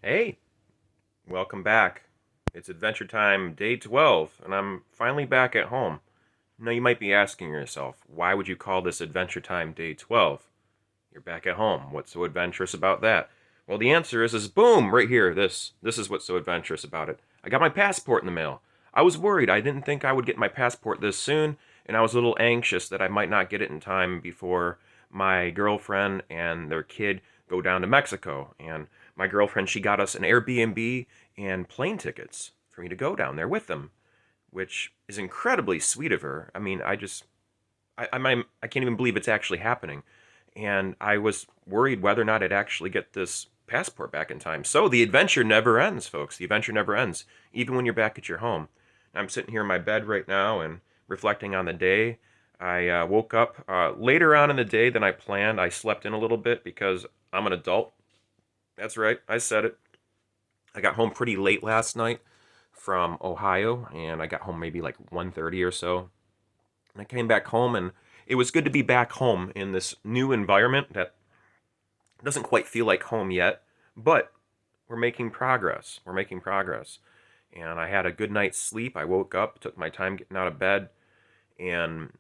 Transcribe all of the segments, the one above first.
Hey, welcome back. It's Adventure Time Day 12, and I'm finally back at home. Now, you might be asking yourself, why would you call this Adventure Time Day 12? You're back at home. What's so adventurous about that? Well, the answer is boom, right here. This is what's so adventurous about it. I got my passport in the mail. I was worried. I didn't think I would get my passport this soon, and I was a little anxious that I might not get it in time before my girlfriend and their kid go down to Mexico. And my girlfriend, she got us an Airbnb and plane tickets for me to go down there with them, which is incredibly sweet of her. I mean, I can't even believe it's actually happening. And I was worried whether or not I'd actually get this passport back in time. So the adventure never ends, folks. The adventure never ends, even when you're back at your home. I'm sitting here in my bed right now and reflecting on the day. I woke up later on in the day than I planned. I slept in a little bit because I'm an adult. That's right, I said it. I got home pretty late last night from Ohio, and I got home maybe like 1:30 or so. And I came back home, and it was good to be back home in this new environment that doesn't quite feel like home yet, but we're making progress. We're making progress. And I had a good night's sleep. I woke up, took my time getting out of bed, and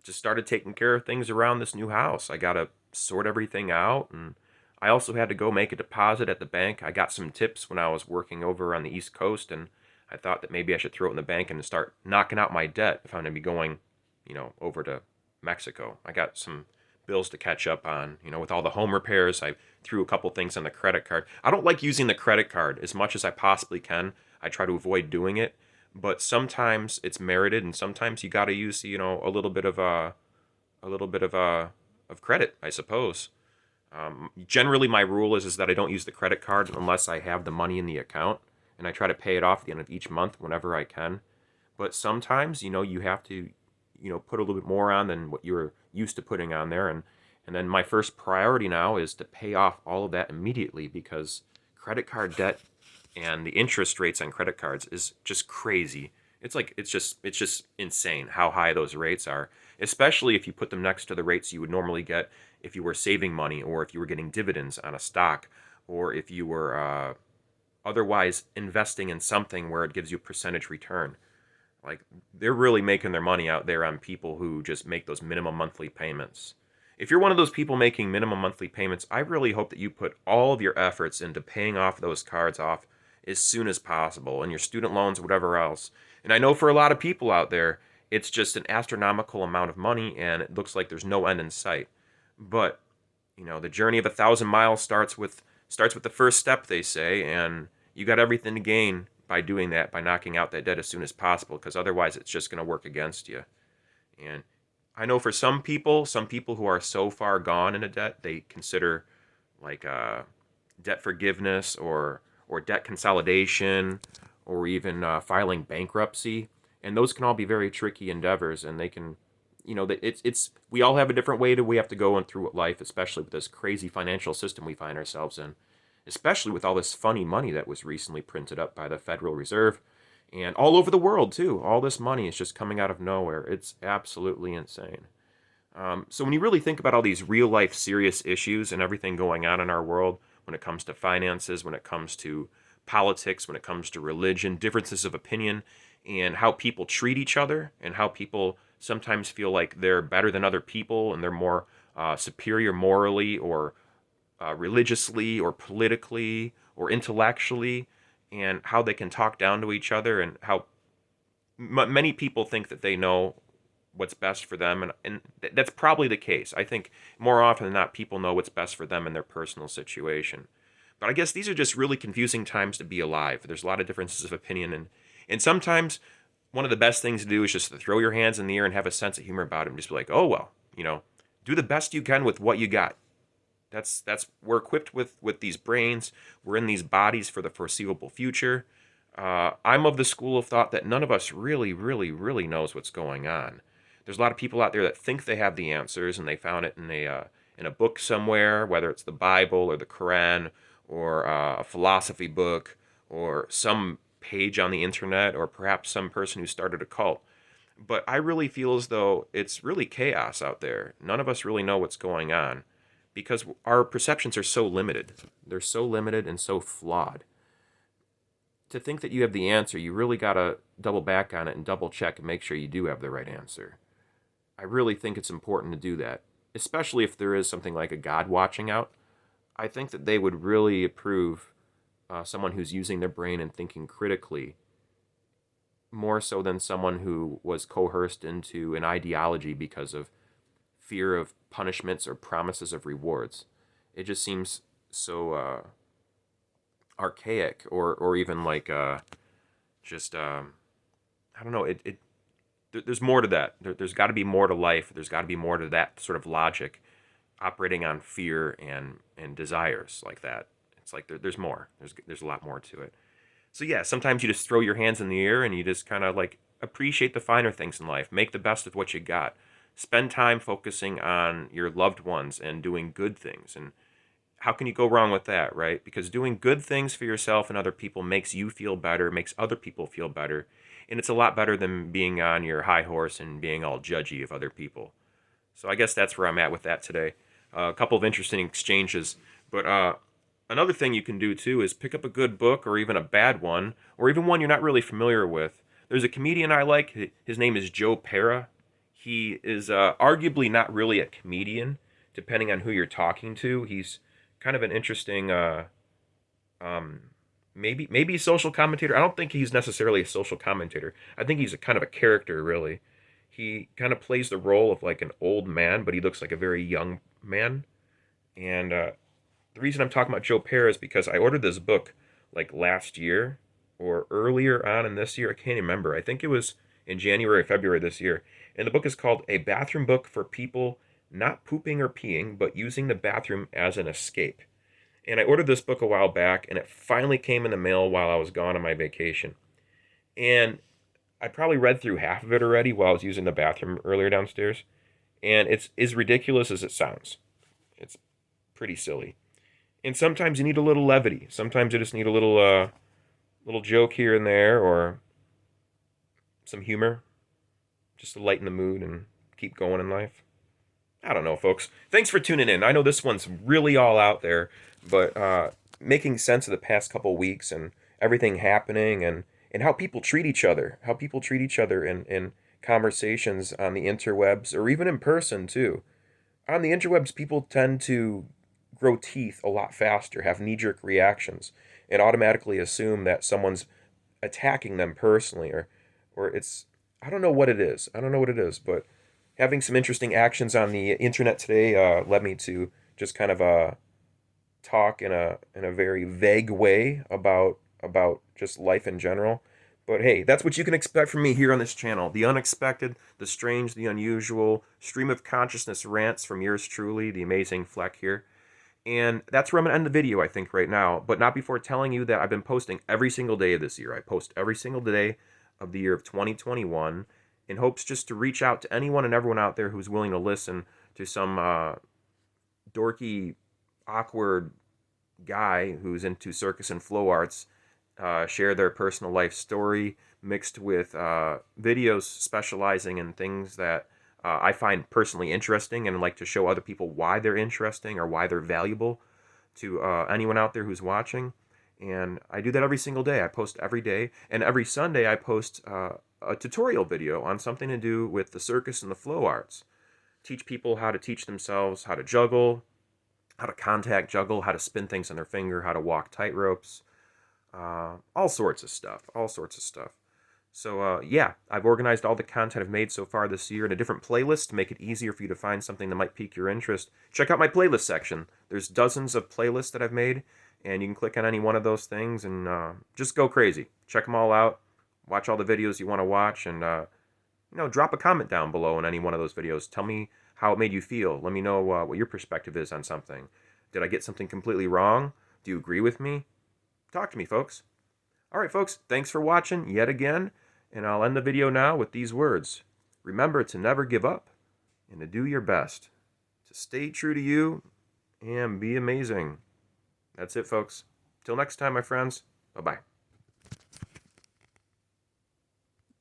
just started taking care of things around this new house. I got to sort everything out, and I also had to go make a deposit at the bank. I got some tips when I was working over on the East Coast, and I thought that maybe I should throw it in the bank and start knocking out my debt if I'm going to be going, over to Mexico. I got some bills to catch up on, with all the home repairs. I threw a couple things on the credit card. I don't like using the credit card as much as I possibly can. I try to avoid doing it, but sometimes it's merited, and sometimes you got to use, a little bit of of credit, I suppose. Generally, my rule is that I don't use the credit card unless I have the money in the account, and I try to pay it off at the end of each month whenever I can. But sometimes, you have to, put a little bit more on than what you're used to putting on there, and then my first priority now is to pay off all of that immediately because credit card debt and the interest rates on credit cards is just crazy. It's just insane how high those rates are, especially if you put them next to the rates you would normally get if you were saving money or if you were getting dividends on a stock or if you were otherwise investing in something where it gives you a percentage return. Like, they're really making their money out there on people who just make those minimum monthly payments. If you're one of those people making minimum monthly payments, I really hope that you put all of your efforts into paying off those cards off as soon as possible and your student loans, whatever else. And I know for a lot of people out there, it's just an astronomical amount of money and it looks like there's no end in sight. But, the journey of 1,000 miles starts with the first step, they say, and you got everything to gain by doing that, by knocking out that debt as soon as possible, because otherwise it's just going to work against you. And I know for some people who are so far gone in a debt, they consider like debt forgiveness or debt consolidation or even filing bankruptcy, and those can all be very tricky endeavors, and they can, it's we all have a different way that we have to go on through life, especially with this crazy financial system we find ourselves in, especially with all this funny money that was recently printed up by the Federal Reserve and all over the world too. All this money is just coming out of nowhere. It's absolutely insane. So when you really think about all these real life serious issues and everything going on in our world, when it comes to finances, when it comes to politics, when it comes to religion, differences of opinion, and how people treat each other, and how people sometimes feel like they're better than other people and they're more superior morally or religiously or politically or intellectually, and how they can talk down to each other, and how many people think that they know what's best for them, and that's probably the case. I think more often than not people know what's best for them in their personal situation. But I guess these are just really confusing times to be alive. There's a lot of differences of opinion, and sometimes one of the best things to do is just to throw your hands in the air and have a sense of humor about it and just be like, oh well, do the best you can with what you got. That's we're equipped with these brains. We're in these bodies for the foreseeable future. I'm of the school of thought that none of us really, really, really knows what's going on. There's a lot of people out there that think they have the answers, and they found it in a book somewhere, whether it's the Bible or the Quran or a philosophy book or some page on the internet or perhaps some person who started a cult. But I really feel as though it's really chaos out there. None of us really know what's going on because our perceptions are so limited. They're so limited and so flawed. To think that you have the answer, you really got to double back on it and double check and make sure you do have the right answer. I really think it's important to do that, especially if there is something like a God watching out. I think that they would really approve someone who's using their brain and thinking critically more so than someone who was coerced into an ideology because of fear of punishments or promises of rewards. It just seems so archaic, or even like just I don't know. There's more to that. There's got to be more to life. There's got to be more to that sort of logic, operating on fear and desires like that. It's like there's more. There's a lot more to it. So yeah, sometimes you just throw your hands in the air and you just kind of like appreciate the finer things in life. Make the best of what you got. Spend time focusing on your loved ones and doing good things. And how can you go wrong with that, right? Because doing good things for yourself and other people makes you feel better, makes other people feel better. And it's a lot better than being on your high horse and being all judgy of other people. So I guess that's where I'm at with that today. A couple of interesting exchanges. But another thing you can do too is pick up a good book, or even a bad one, or even one you're not really familiar with. There's a comedian I like. His name is Joe Pera. He is arguably not really a comedian, depending on who you're talking to. He's kind of an interesting, um, maybe a social commentator. I don't think he's necessarily a social commentator. I think he's a kind of a character, really. He kind of plays the role of like an old man, but he looks like a very young man. And the reason I'm talking about Joe Pera is because I ordered this book like last year or earlier on in this year. I can't remember. I think it was in January or February this year. And the book is called A Bathroom Book for People Not Pooping or Peeing, but Using the Bathroom as an Escape. And I ordered this book a while back, and it finally came in the mail while I was gone on my vacation. And I probably read through half of it already while I was using the bathroom earlier downstairs. And it's as ridiculous as it sounds. It's pretty silly. And sometimes you need a little levity. Sometimes you just need a little joke here and there, or some humor, just to lighten the mood and keep going in life. I don't know, folks. Thanks for tuning in. I know this one's really all out there, but making sense of the past couple weeks and everything happening, and how people treat each other, in conversations on the interwebs, or even in person too. On the interwebs, people tend to grow teeth a lot faster, have knee-jerk reactions, and automatically assume that someone's attacking them personally, or it's, I don't know what it is. I don't know what it is, but having some interesting actions on the internet today led me to just kind of talk in a very vague way about just life in general. But hey, that's what you can expect from me here on this channel. The unexpected, the strange, the unusual, stream of consciousness rants from yours truly, the amazing Fleck here. And that's where I'm going to end the video, I think, right now, but not before telling you that I've been posting every single day of this year. I post every single day of the year of 2021 in hopes just to reach out to anyone and everyone out there who's willing to listen to some dorky, awkward guy who's into circus and flow arts share their personal life story mixed with videos specializing in things that I find personally interesting, and like to show other people why they're interesting or why they're valuable to anyone out there who's watching. And I do that every single day. I post every day, and every Sunday I post a tutorial video on something to do with the circus and the flow arts. Teach people how to teach themselves how to juggle, how to contact juggle, how to spin things on their finger, how to walk tight ropes, all sorts of stuff, So yeah, I've organized all the content I've made so far this year in a different playlist to make it easier for you to find something that might pique your interest. Check out my playlist section. There's dozens of playlists that I've made, and you can click on any one of those things and just go crazy. Check them all out. Watch all the videos you want to watch, and drop a comment down below in any one of those videos. Tell me how it made you feel. Let me know what your perspective is on something. Did I get something completely wrong? Do you agree with me? Talk to me, folks. All right, folks, thanks for watching yet again, and I'll end the video now with these words. Remember to never give up and to do your best, to stay true to you and be amazing. That's it, folks. Till next time, my friends. Bye-bye.